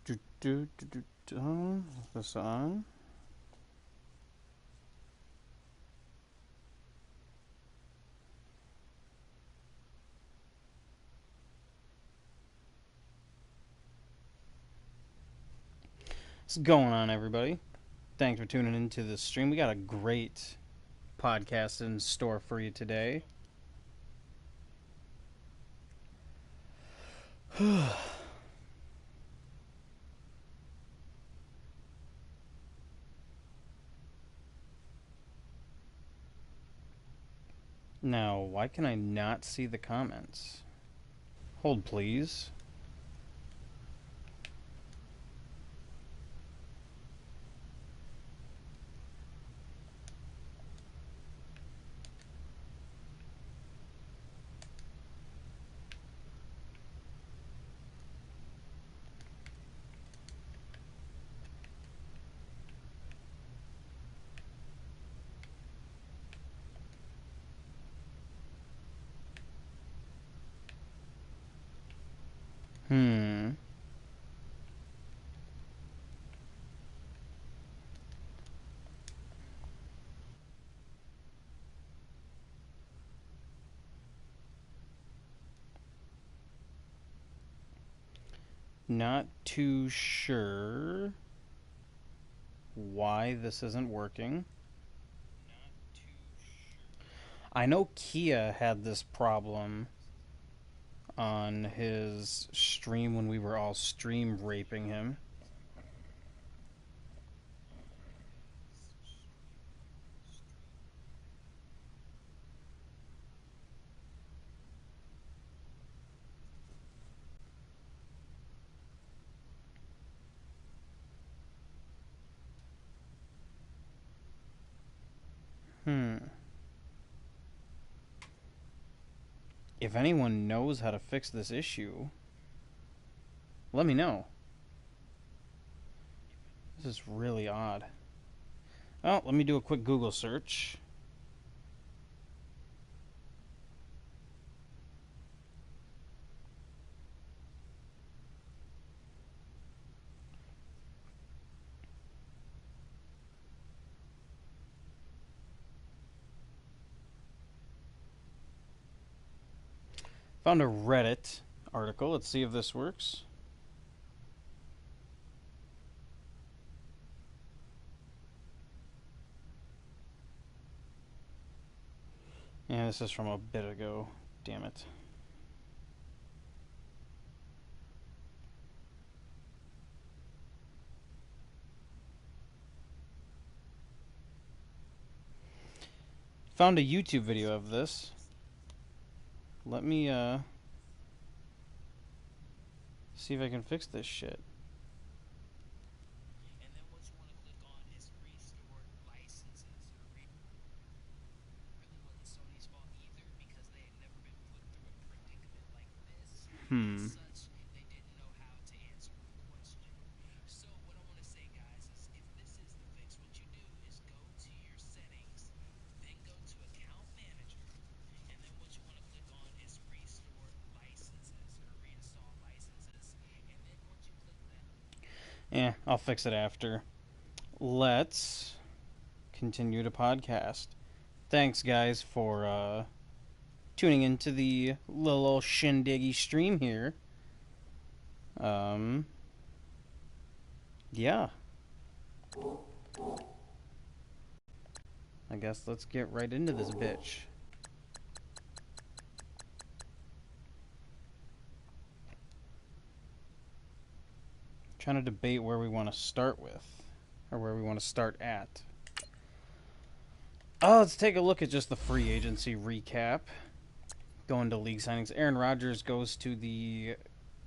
Is this on? What's going on, everybody? Thanks for tuning into this stream. We got a great podcast in store for you today. Now, why can I not see the comments? Hold, please. Hmm. Not too sure why this isn't working. I know Kia had this problem on his stream when we were all stream raping him. If anyone knows how to fix this issue, let me know. This is really odd. Well, let me do a quick Google search. Found a Reddit article. Let's see if this works. Yeah, this is from a bit ago. Damn it. Found a YouTube video of this. Let me see if I can fix this shit. I'll fix it after. Let's continue to podcast. Thanks, guys, for tuning into the little shindiggy stream here. Yeah. I guess let's get right into this bitch. Trying to debate where we want to start with, or where we want to start at. Let's take a look at just the free agency recap. Going to league signings. Aaron Rodgers goes to the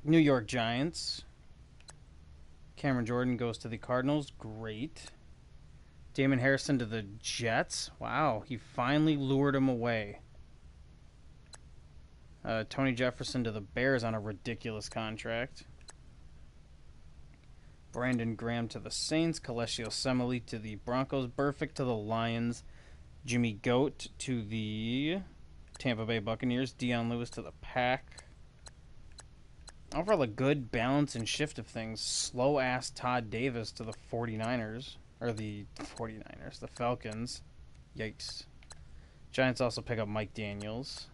New York Giants. Cameron Jordan goes to the Cardinals. Great. Damon Harrison to the Jets. Wow, he finally lured him away. Tony Jefferson to the Bears on a ridiculous contract. Brandon Graham to the Saints. Kaleshio Semele to the Broncos. Burfict to the Lions. Jimmy Goat to the Tampa Bay Buccaneers. Deion Lewis to the Pack. Overall, a good balance and shift of things. Slow-ass Todd Davis to the 49ers. Or the 49ers, the Falcons. Yikes. Giants also pick up Mike Daniels.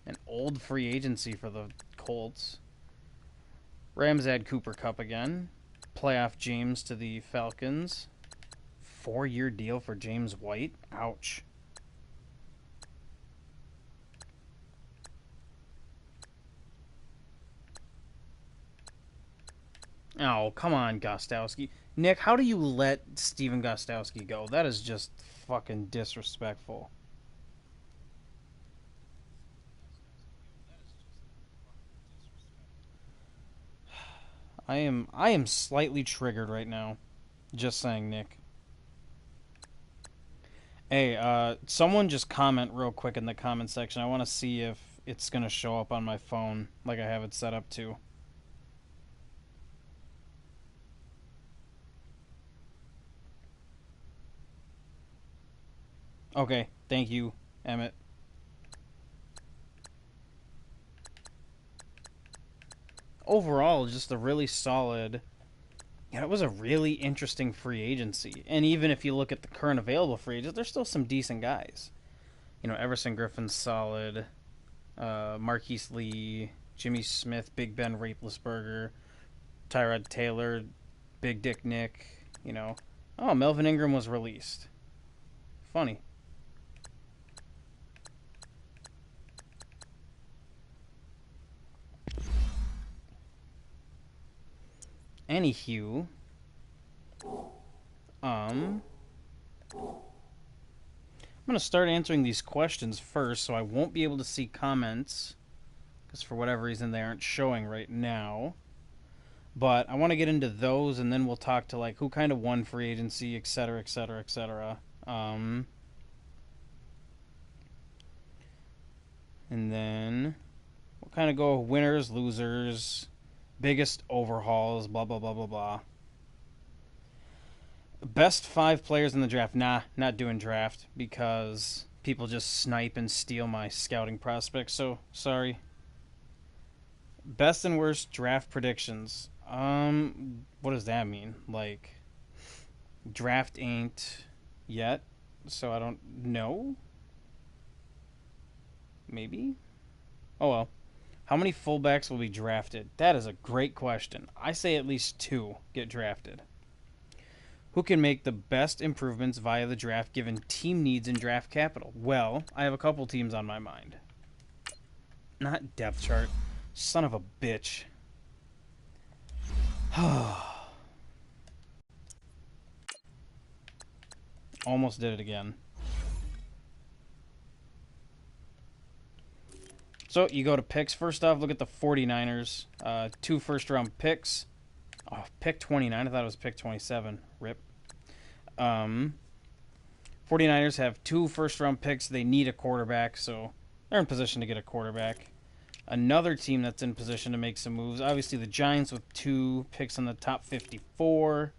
An old free agency for the Colts. Rams add Cooper Kupp again. Playoff James to the Falcons. 4-year deal for James White. Ouch. Oh, come on, Gostowski. Nick, how do you let Steven Gostowski go? That is just fucking disrespectful. I am slightly triggered right now. Just saying, Nick. Hey, someone just comment real quick in the comment section. I want to see if it's going to show up on my phone like I have it set up to. Okay, thank you, Emmett. Overall, just a really solid... Yeah, it was a really interesting free agency. And even if you look at the current available free agents, there's still some decent guys. You know, Everson Griffin's solid. Marquise Lee, Jimmy Smith, Big Ben Raplesberger, Tyrod Taylor, Big Dick Nick, you know. Oh, Melvin Ingram was released. Funny. Anywho, I'm going to start answering these questions first, so I won't be able to see comments, because for whatever reason they aren't showing right now. But I want to get into those, and then we'll talk to, like, who kind of won free agency, etc., etc., etc. And then we'll kind of go winners, losers, biggest overhauls, blah, blah, blah, blah, blah. Best 5 players in the draft. Nah, not doing draft because people just snipe and steal my scouting prospects, so sorry. Best and worst draft predictions. What does that mean? Like, draft ain't yet, so I don't know. Maybe? Oh well. How many fullbacks will be drafted? That is a great question. I say at least 2 get drafted. Who can make the best improvements via the draft given team needs and draft capital? Well, I have a couple teams on my mind. Not depth chart. Son of a bitch. Almost did it again. So, you go to picks. First off, look at the 49ers. 2 first-round picks. Oh, pick 29. I thought it was pick 27. Rip. 49ers have 2 first-round picks. They need a quarterback, so they're in position to get a quarterback. Another team that's in position to make some moves. Obviously, the Giants with 2 picks in the top 54.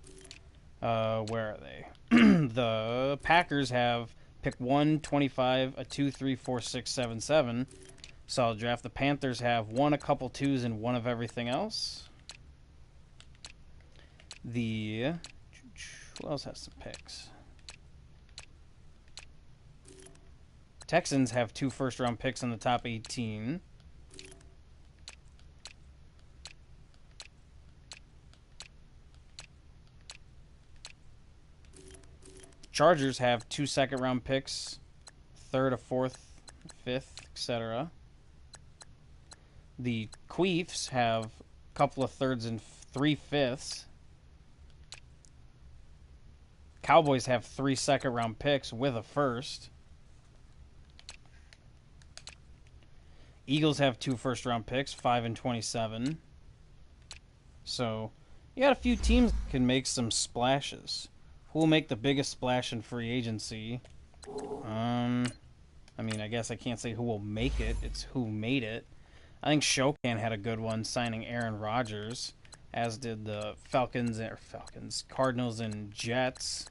Where are they? The Packers have pick 1, 25, a 2, 3, 4, 6, 7, 7. Solid draft. The Panthers have 1, a couple 2s, and 1 of everything else. Who else has some picks? Texans have 2 first-round picks in the top 18. Chargers have 2 second-round picks, 3rd, a 4th, 5th, etc. The Queefs have a couple of 3rds and 3 5ths. Cowboys have 3 second-round picks with a 1st. Eagles have 2 first-round picks, 5 and 27. So, you got a few teams that can make some splashes. Who will make the biggest splash in free agency? I mean, I guess I can't say who will make it. It's who made it. I think Shokan had a good one signing Aaron Rodgers, as did the Cardinals and Jets.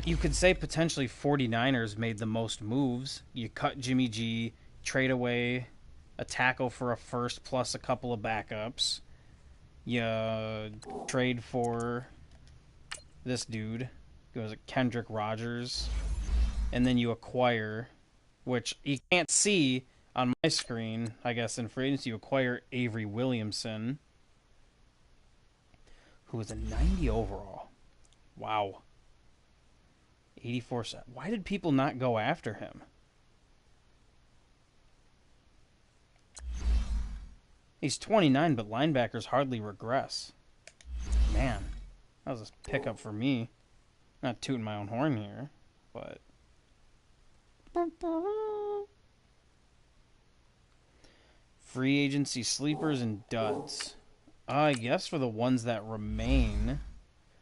You could say potentially 49ers made the most moves. You cut Jimmy G, trade away a tackle for a first plus a couple of backups. You trade for this dude, goes Kendrick Rogers, and then you acquire, which you can't see on my screen, I guess in free agency, you acquire Avery Williamson, who was a 90 overall. Wow. 84 set. Why did people not go after him? He's 29, but linebackers hardly regress. Man, that was a pickup for me. Not tooting my own horn here, but... Free agency sleepers and duds. I guess for the ones that remain...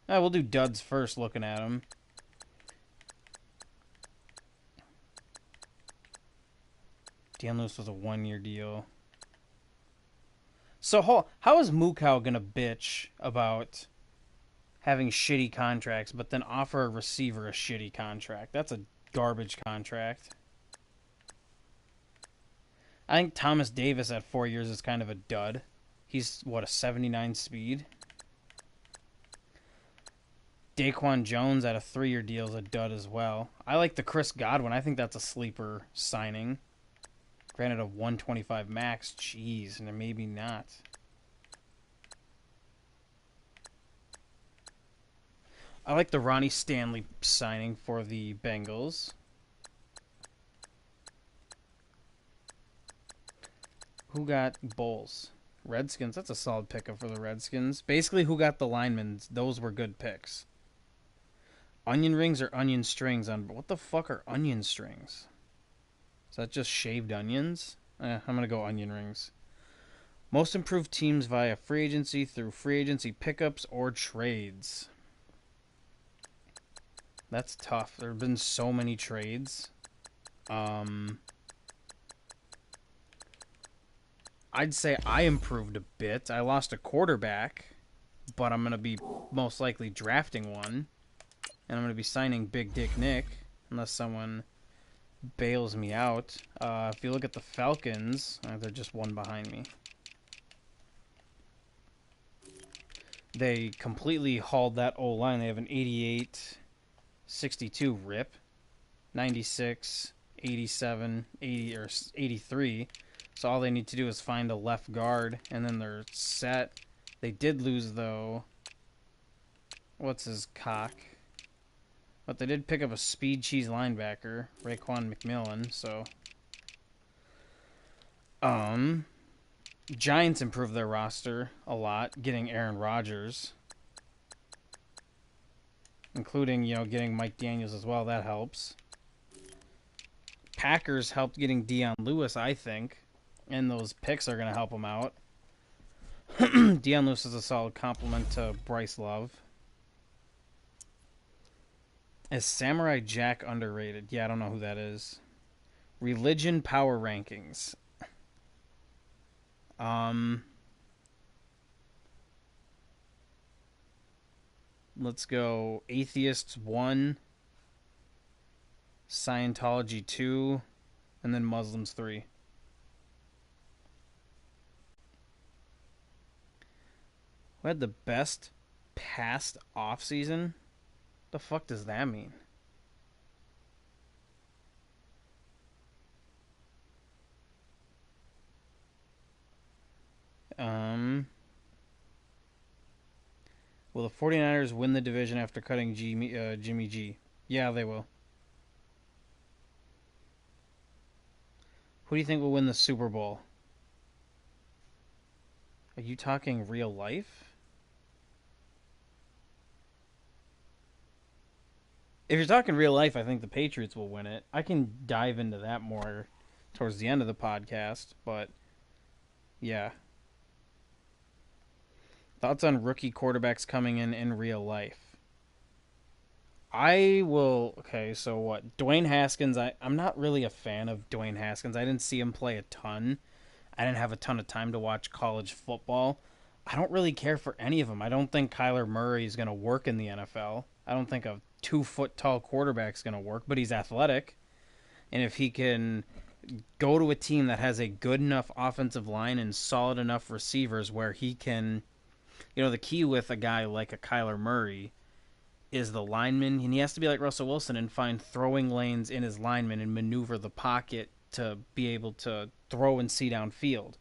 we'll do duds first, looking at them. Dan Lewis was a one-year deal. So how is Mukau going to bitch about having shitty contracts, but then offer a receiver a shitty contract? That's a garbage contract. I think Thomas Davis at 4 years is kind of a dud. He's, what, a 79 speed? Daquan Jones at a 3-year deal is a dud as well. I like the Chris Godwin. I think that's a sleeper signing. Granted, a 125 max. Jeez, and maybe not. I like the Ronnie Stanley signing for the Bengals. Who got Bulls? Redskins. That's a solid pickup for the Redskins. Basically, who got the linemen? Those were good picks. Onion rings or onion strings on... What the fuck are onion strings? Is that just shaved onions? I'm going to go onion rings. Most improved teams via free agency through free agency pickups or trades. That's tough. There have been so many trades. I'd say I improved a bit. I lost a quarterback, but I'm going to be most likely drafting one. And I'm going to be signing Big Dick Nick, unless someone bails me out. If you look at the Falcons, they're just one behind me. They completely hauled that O-line. They have an 88-62 rip, 96, 87, 80, or 83. So all they need to do is find a left guard, and then they're set. They did lose, though. What's his cock? But they did pick up a speed cheese linebacker, Raekwon McMillan, so... Giants improved their roster a lot, getting Aaron Rodgers. Including, getting Mike Daniels as well. That helps. Packers helped getting Dion Lewis, I think. And those picks are going to help them out. Dion Lewis is a solid compliment to Bryce Love. Is Samurai Jack underrated? Yeah, I don't know who that is. Religion power rankings. Let's go Atheists 1, Scientology 2, and then Muslims 3. Who had the best past off season? The fuck does that mean? Will the 49ers win the division after cutting Jimmy G? Yeah, they will. Who do you think will win the Super Bowl? Are you talking real life? If you're talking real life, I think the Patriots will win it. I can dive into that more towards the end of the podcast, but yeah. Thoughts on rookie quarterbacks coming in real life? Okay, so what? Dwayne Haskins, I'm not really a fan of Dwayne Haskins. I didn't see him play a ton. I didn't have a ton of time to watch college football. I don't really care for any of them. I don't think Kyler Murray is going to work in the NFL. I don't think a 2-foot tall quarterback is going to work, but he's athletic. And if he can Go to a team that has a good enough offensive line and solid enough receivers where he can, the key with a guy like a Kyler Murray is the lineman, and he has to be like Russell Wilson and find throwing lanes in his lineman and maneuver the pocket to be able to throw and see downfield.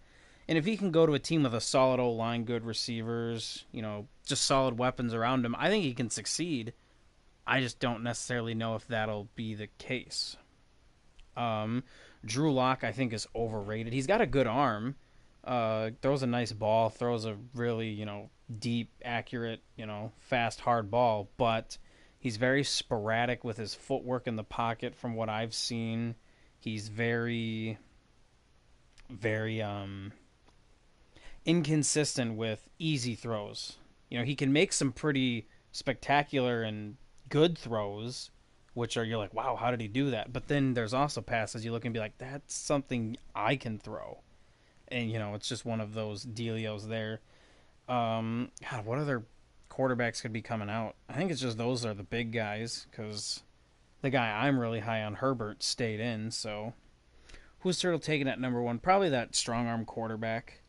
And if he can go to a team with a solid old line, good receivers, just solid weapons around him, I think he can succeed. I just don't necessarily know if that'll be the case. Drew Lock, I think, is overrated. He's got a good arm. Throws a nice ball, throws a really, deep, accurate, fast, hard ball, but he's very sporadic with his footwork in the pocket from what I've seen. He's very, very inconsistent with easy throws. He can make some pretty spectacular and good throws, which are you're like, wow, how did he do that? But then there's also passes you look and be like, that's something I can throw. And, it's just one of those dealios there. God, what other quarterbacks could be coming out? I think it's just those are the big guys, because the guy I'm really high on, Herbert, stayed in. So who's Turtle taking at number one? Probably that strong arm quarterback.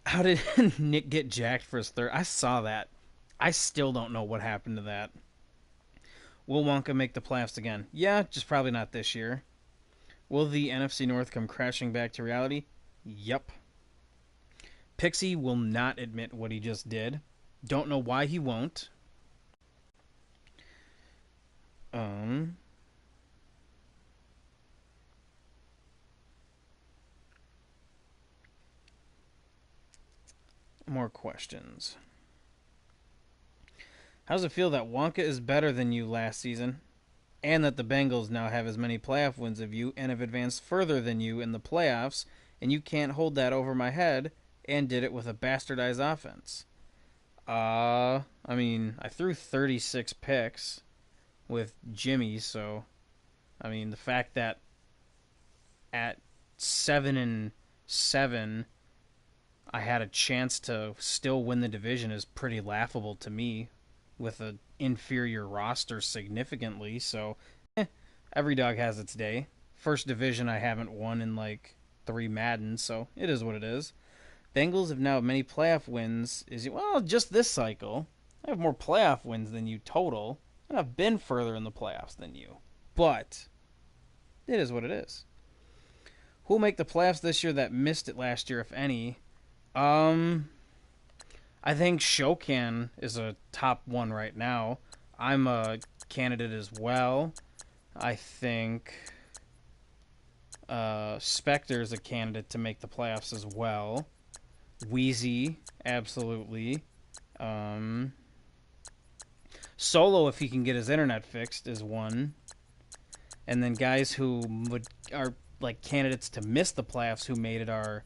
How did Nick get jacked for his third? I saw that. I still don't know what happened to that. Will Wonka make the playoffs again? Yeah, just probably not this year. Will the NFC North come crashing back to reality? Yep. Pixie will not admit what he just did. Don't know why he won't. More questions. How does it feel that Wonka is better than you last season, and that the Bengals now have as many playoff wins as you and have advanced further than you in the playoffs, and you can't hold that over my head, and did it with a bastardized offense? I threw 36 picks with Jimmy, so the fact that at 7-7 I had a chance to still win the division is pretty laughable to me, with an inferior roster significantly. So every dog has its day. First division I haven't won in like 3 Madden, so it is what it is. Bengals have now many playoff wins. Just this cycle. I have more playoff wins than you total, and I've been further in the playoffs than you. But it is what it is. Who will make the playoffs this year that missed it last year, if any? I think Shokan is a top one right now. I'm a candidate as well. I think Spectre is a candidate to make the playoffs as well. Wheezy, absolutely. Solo, if he can get his internet fixed, is one. And then guys who are like candidates to miss the playoffs who made it are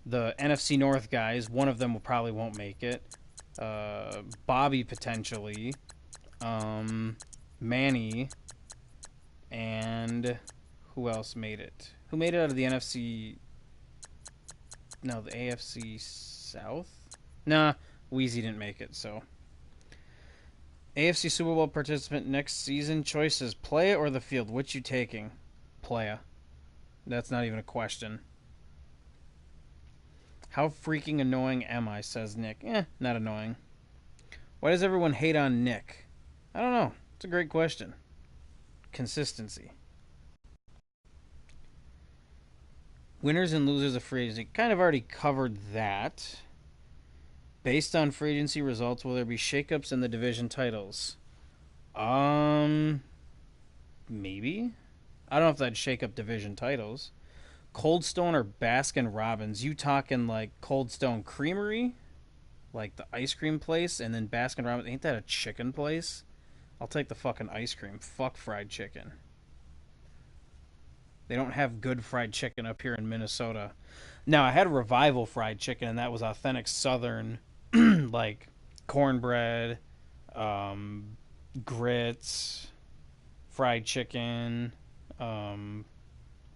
the NFC North guys. One of them probably won't make it. Bobby potentially. Manny. And who else made it? Who made it out of the NFC? No, the AFC South? Nah, Wheezy didn't make it, so. AFC Super Bowl participant next season choices: playa or the field? Which you taking? Playa. That's not even a question. How freaking annoying am I, says Nick. Not annoying. Why does everyone hate on Nick? I don't know. It's a great question. Consistency. Winners and losers of free agency. Kind of already covered that. Based on free agency results, will there be shakeups in the division titles? Maybe. I don't know if that'd shake up division titles. Cold Stone or Baskin Robbins? You talking like Cold Stone Creamery? Like the ice cream place? And then Baskin Robbins, ain't that a chicken place? I'll take the fucking ice cream. Fuck fried chicken. They don't have good fried chicken up here in Minnesota. Now, I had Revival fried chicken, and that was authentic Southern, like cornbread, grits, fried chicken,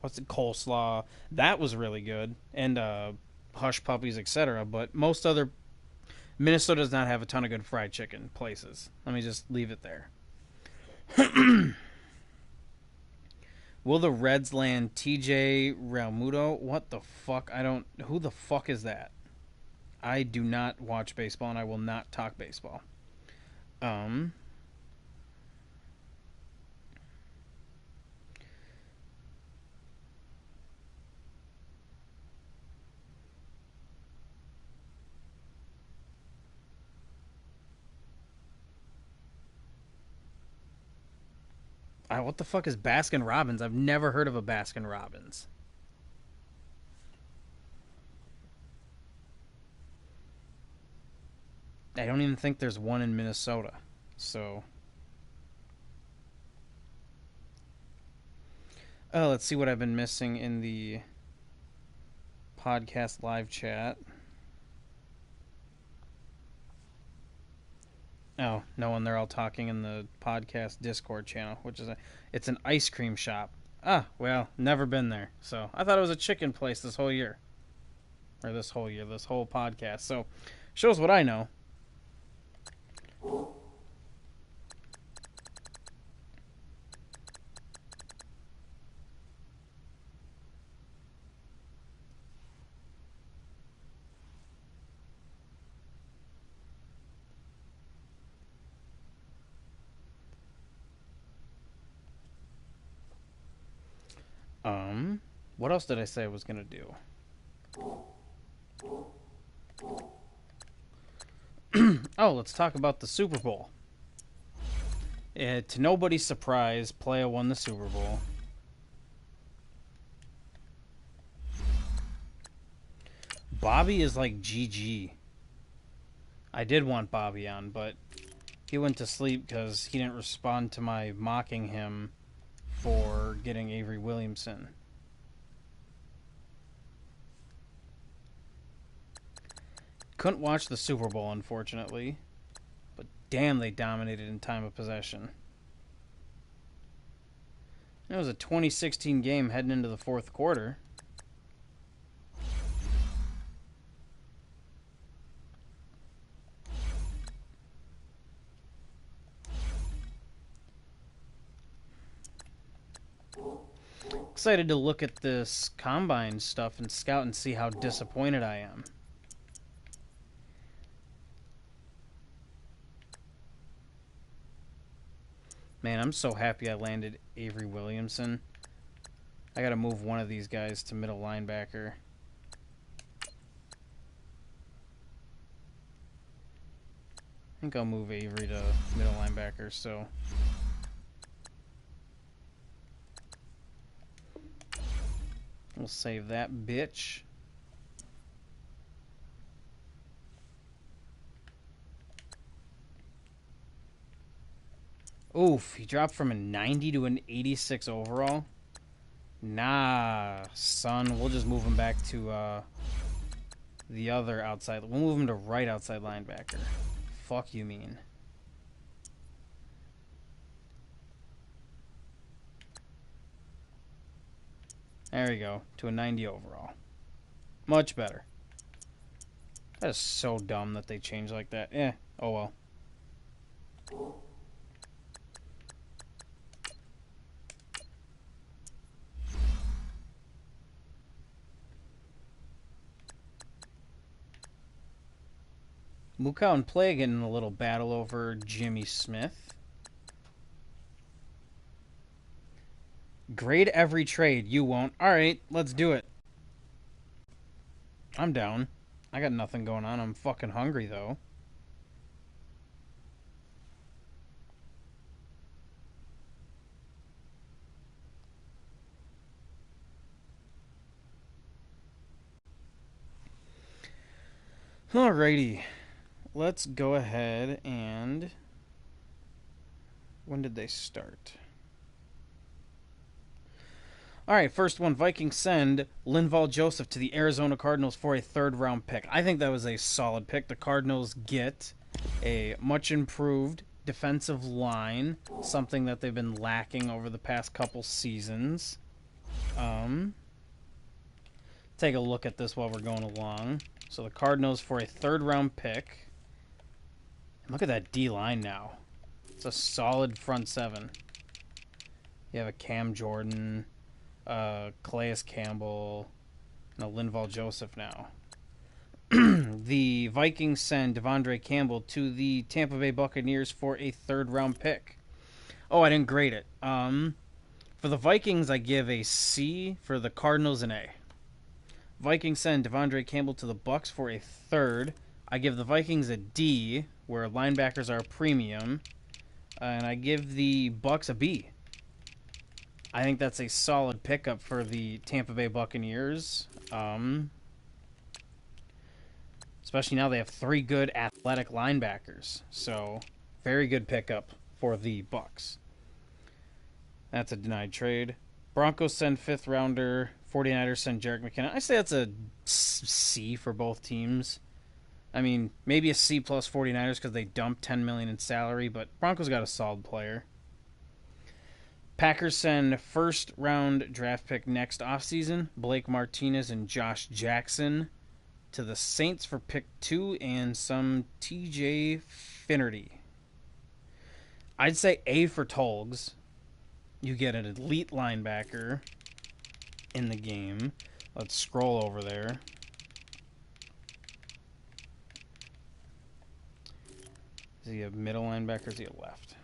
coleslaw. That was really good. And hush puppies, etc. But most other Minnesota does not have a ton of good fried chicken places. Let me just leave it there. Will the Reds land TJ Realmuto? What the fuck? I don't... Who the fuck is that? I do not watch baseball, and I will not talk baseball. What the fuck is Baskin Robbins? I've never heard of a Baskin Robbins. I don't even think there's one in Minnesota. So... Oh, let's see what I've been missing in the podcast live chat. Oh, no one. They're all talking in the podcast Discord channel, which is it's an ice cream shop. Ah, well, never been there. So I thought it was a chicken place this whole year. Or this whole podcast. So shows what I know. What else did I say I was going to do? Oh, let's talk about the Super Bowl. To nobody's surprise, Playa won the Super Bowl. Bobby is like GG. I did want Bobby on, but he went to sleep because he didn't respond to my mocking him for getting Avery Williamson. Couldn't watch the Super Bowl, unfortunately. But damn, they dominated in time of possession. It was a 2016 game heading into the fourth quarter. Excited to look at this combine stuff and scout and see how disappointed I am. Man, I'm so happy I landed Avery Williamson. I gotta move one of these guys to middle linebacker. I think I'll move Avery to middle linebacker, so... We'll save that bitch. Oof, he dropped from a 90 to an 86 overall. Nah, son. We'll just move him back to the other outside. We'll move him to right outside linebacker. Fuck you mean. There we go. To a 90 overall. Much better. That is so dumb that they changed like that. Oh well. Mukau and Play getting in a little battle over Jimmy Smith. Grade every trade. You won't. Alright, let's do it. I'm down. I got nothing going on. I'm fucking hungry, though. Alrighty. Let's go ahead and... When did they start? Alright, first one. Vikings send Linval Joseph to the Arizona Cardinals for a third-round pick. I think that was a solid pick. The Cardinals get a much improved defensive line, something that they've been lacking over the past couple seasons. Take a look at this while we're going along. So the Cardinals for a third-round pick. And look at that D-line now. It's a solid front seven. You have a Cam Jordan, Calais Campbell, and a Linval Joseph now. The Vikings send Devondre Campbell to the Tampa Bay Buccaneers for a third-round pick. Oh, I didn't grade it. For the Vikings, I give a C. For the Cardinals, an A. Vikings send Devondre Campbell to the Bucs for a third. I give the Vikings a D, where linebackers are a premium. And I give the Bucs a B. I think that's a solid pickup for the Tampa Bay Buccaneers. Especially now they have 3 good athletic linebackers. So, very good pickup for the Bucs. That's a denied trade. Broncos send 5th rounder. 49ers send Jerick McKinnon. I say that's a C for both teams. I mean, maybe a C plus 49ers because they dumped $10 million in salary, but Broncos got a solid player. Packers send 1st round draft pick next offseason, Blake Martinez and Josh Jackson, to the Saints for pick 2 and some TJ Finnerty. I'd say A for Tolgs. You get an elite linebacker in the game. Let's scroll over there. Is he a middle linebacker or is he a left?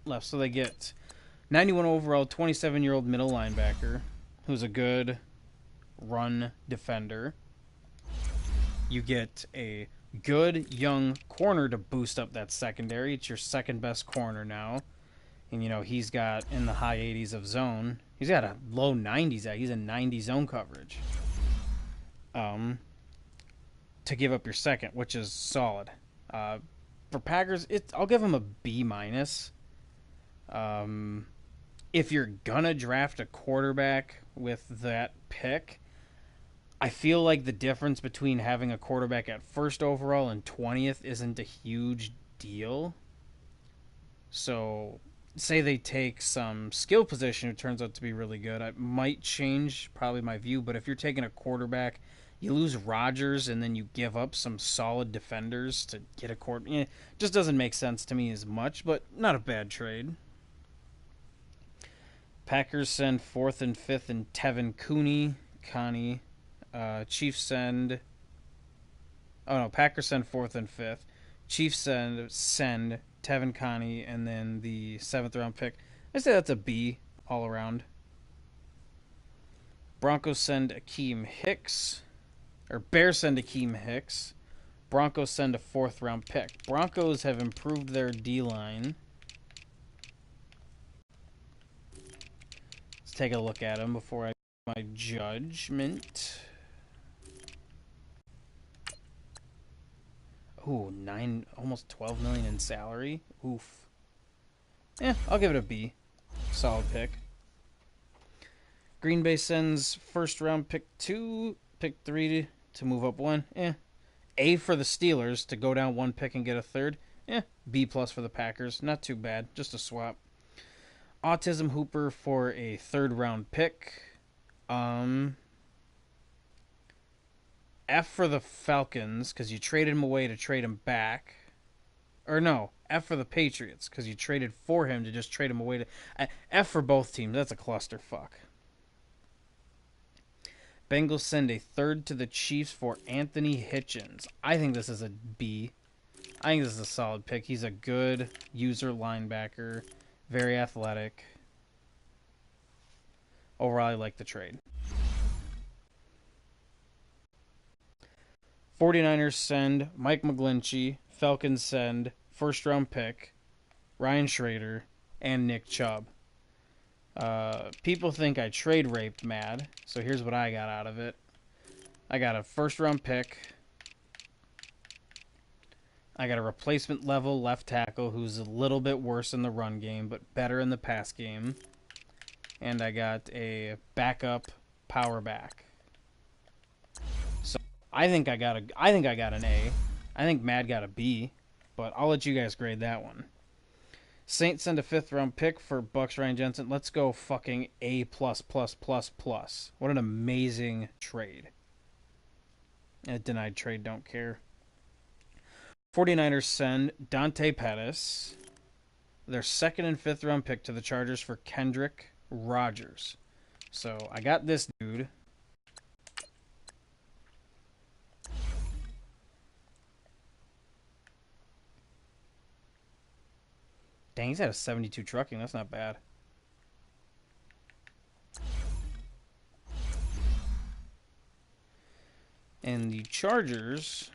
Left. So they get 91 overall, 27-year-old middle linebacker who's a good run defender. You get a good young corner to boost up that secondary. It's your second best corner now. And, you know, he's got in the high 80s of zone. He's got a low 90s. He's in 90 zone coverage. To give up your second, which is solid. For Packers, I'll give him a B minus. If you're gonna draft a quarterback with that pick, I feel like the difference between having a quarterback at 1st overall and 20th isn't a huge deal. So, say they take some skill position who turns out to be really good, I might change probably my view. But if you're taking a quarterback, you lose Rodgers and then you give up some solid defenders to get a quarterback. Just doesn't make sense to me as much, but not a bad trade. Packers send 4th and 5th and Tevin Coney. Chiefs send... Oh, no, Packers send 4th and 5th. Chiefs send Tevin Coney and then the 7th round pick. I say that's a B all around. Broncos send Akeem Hicks. Or Bears send Akeem Hicks. Broncos send a 4th round pick. Broncos have improved their D-line. Let's take a look at them before I make my judgment. Ooh, almost $12 million in salary. Oof. I'll give it a B. Solid pick. Green Bay sends 1st round pick 2, pick 3 to move up 1. A for the Steelers to go down 1 pick and get a 3rd. B plus for the Packers. Not too bad. Just a swap. Autism Hooper for a 3rd round pick. F for the Falcons because you traded him away to trade him back. Or no, F for the Patriots because you traded for him to just trade him away to... F for both teams. That's a clusterfuck. Bengals send a 3rd to the Chiefs for Anthony Hitchens. I think this is a B. I think this is a solid pick. He's a good user linebacker. Very athletic. Overall, I like the trade. 49ers send Mike McGlinchey. Falcons send 1st round pick Ryan Schrader and Nick Chubb. People think I trade raped Mad, so here's what I got out of it. I got a 1st round pick. I got a replacement level left tackle who's a little bit worse in the run game, but better in the pass game. And I got a backup power back. So I think I got an A. I think Mad got a B, but I'll let you guys grade that one. Saints send a 5th round pick for Bucks Ryan Jensen. Let's go fucking A++++. What an amazing trade. A denied trade, don't care. 49ers send Dante Pettis. their second and fifth round pick to the Chargers for Kendrick Rogers. So I got this dude. Dang, he's at a 72 trucking. That's not bad. And the Chargers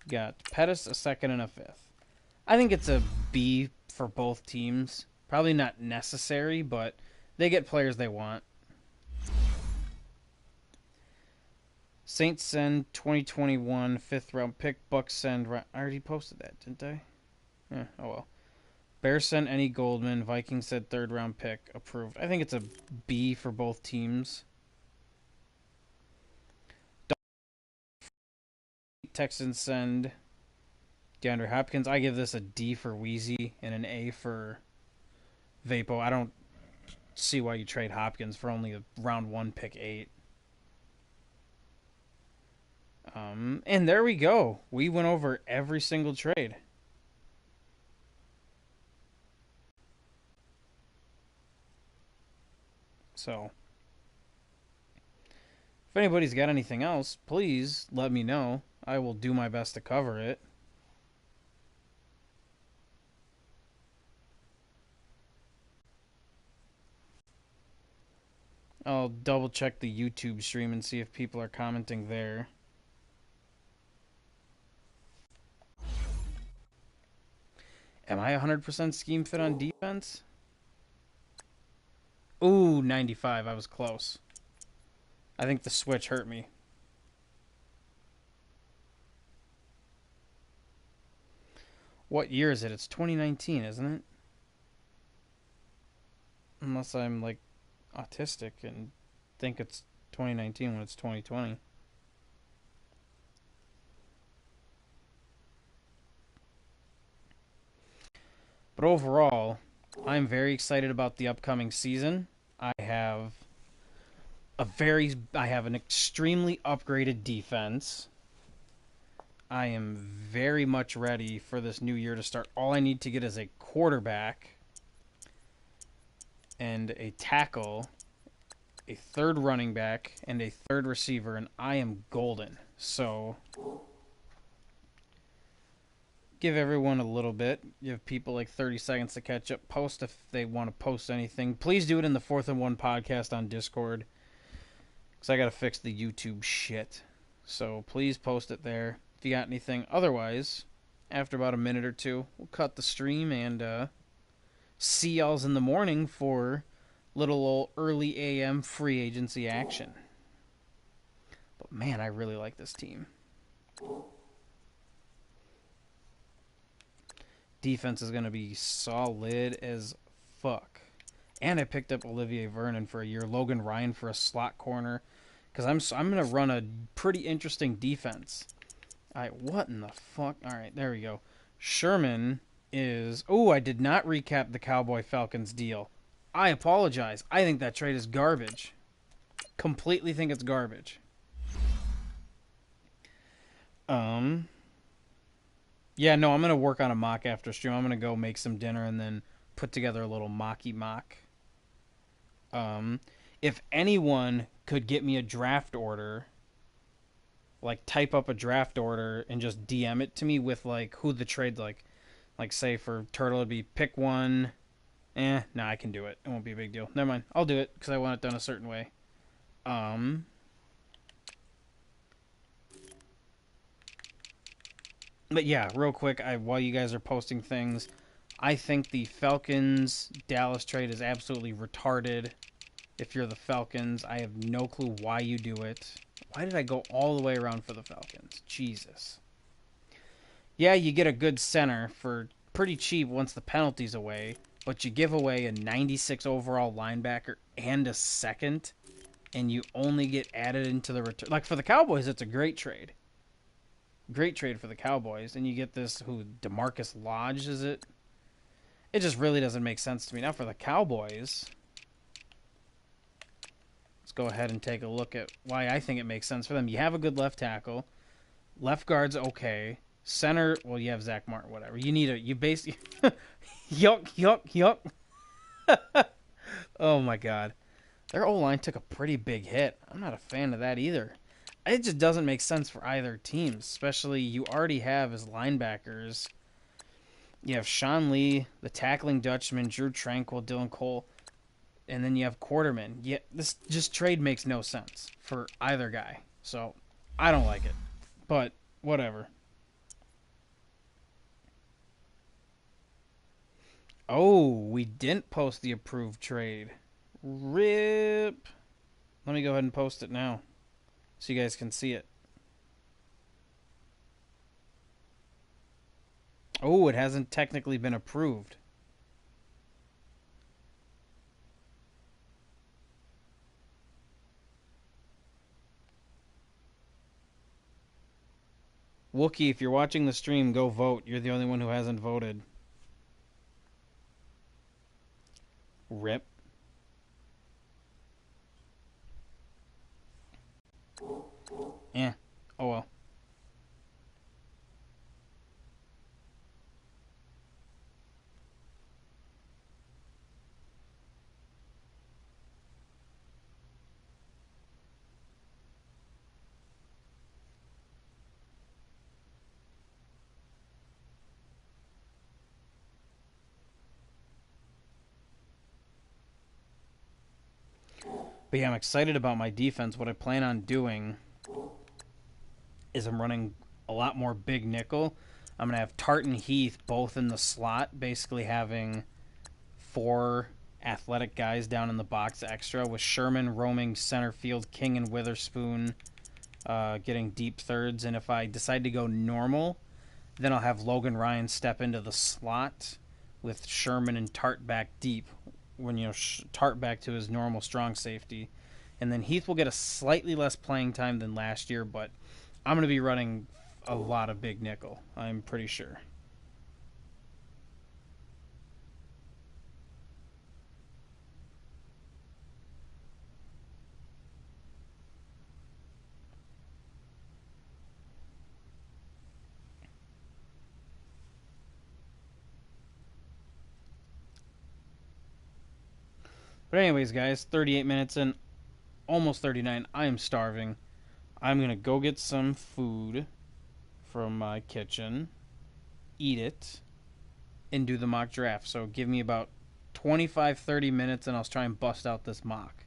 got Pettis, a second and a fifth. I think it's a B for both teams. Probably not necessary, but they get players they want. Saints send 2021 fifth round pick. Bucks send... I already posted that, didn't I? Yeah, oh well. Bears sent Eddie Goldman. Vikings said third round pick. Approved. I think it's a B for both teams. Texans send DeAndre Hopkins. I give this a D for Wheezy and an A for Vapo. I don't see why you trade Hopkins for only a round 1 pick 8. And there we go. We went over every single trade. So, if anybody's got anything else, please let me know. I will do my best to cover it. I'll double check the YouTube stream and see if people are commenting there. Am I 100% scheme fit on defense? Ooh, 95. I was close. I think the switch hurt me. What year is it? It's 2019, isn't it? Unless I'm, like, autistic and think it's 2019 when it's 2020. But overall, I'm very excited about the upcoming season. I have an extremely upgraded defense. I am very much ready for this new year to start. All I need to get is a quarterback and a tackle, a third running back, and a third receiver, and I am golden. So give everyone a little bit. Give people like 30 seconds to catch up. Post if they want to post anything. Please do it in the 4th and 1 podcast on Discord, because I got to fix the YouTube shit. So please post it there if you got anything. Otherwise, after about a minute or two, we'll cut the stream and see y'all's in the morning for little old early AM free agency action. But man, I really like this team. Defense is going to be solid as fuck. And I picked up Olivier Vernon for a year, Logan Ryan for a slot corner, because I'm going to run a pretty interesting defense. All right, what in the fuck? All right, there we go. Sherman is... Oh, I did not recap the Cowboy-Falcons deal. I apologize. I think that trade is garbage. Completely think it's garbage. Yeah, no, I'm going to work on a mock after stream. I'm going to go make some dinner and then put together a little mocky mock. If anyone could get me a draft order, like type up a draft order and just DM it to me with like who the trade, like say for Turtle it'd be pick one. Nah, I can do it. It won't be a big deal. Never mind. I'll do it because I want it done a certain way. But yeah, real quick, while you guys are posting things, I think the Falcons-Dallas trade is absolutely retarded. If you're the Falcons, I have no clue why you do it. Why did I go all the way around for the Falcons? Jesus. Yeah, you get a good center for pretty cheap once the penalty's away, but you give away a 96 overall linebacker and a second, and you only get added into the return. Like, for the Cowboys, it's a great trade. Great trade for the Cowboys. And you get this, DeMarcus Lodge, is it? It just really doesn't make sense to me. Now, for the Cowboys, let's go ahead and take a look at why I think it makes sense for them. You have a good left tackle. Left guard's okay. Center, well, you have Zach Martin, whatever. You basically, yuck, yuck, yuck. Oh my God. Their O-line took a pretty big hit. I'm not a fan of that either. It just doesn't make sense for either team, especially you already have as linebackers. You have Sean Lee, the tackling Dutchman, Drew Tranquil, Dylan Cole, and then you have Quarterman. Yeah, this just trade makes no sense for either guy. So I don't like it, but whatever. Oh, we didn't post the approved trade. RIP. Let me go ahead and post it now so you guys can see it. Oh, it hasn't technically been approved. Wookie, if you're watching the stream, go vote. You're the only one who hasn't voted. RIP. Eh. Oh well. But yeah, I'm excited about my defense. What I plan on doing is I'm running a lot more big nickel. I'm going to have Tart and Heath both in the slot, basically having four athletic guys down in the box extra, with Sherman roaming center field, King and Witherspoon getting deep thirds. And if I decide to go normal, then I'll have Logan Ryan step into the slot with Sherman and Tart back deep when, Tart back to his normal strong safety. And then Heath will get a slightly less playing time than last year, but I'm going to be running a lot of big nickel, I'm pretty sure. But anyways, guys, 38 minutes in, almost 39. I am starving. I'm going to go get some food from my kitchen, eat it, and do the mock draft. So give me about 25, 30 minutes, and I'll try and bust out this mock.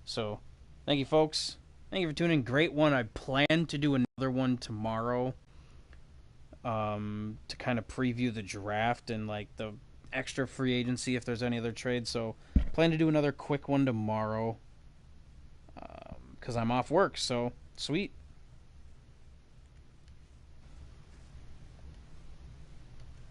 So thank you, folks. Thank you for tuning in. Great one. I plan to do another one tomorrow to kind of preview the draft and like the extra free agency if there's any other trades. So plan to do another quick one tomorrow because I'm off work. So sweet.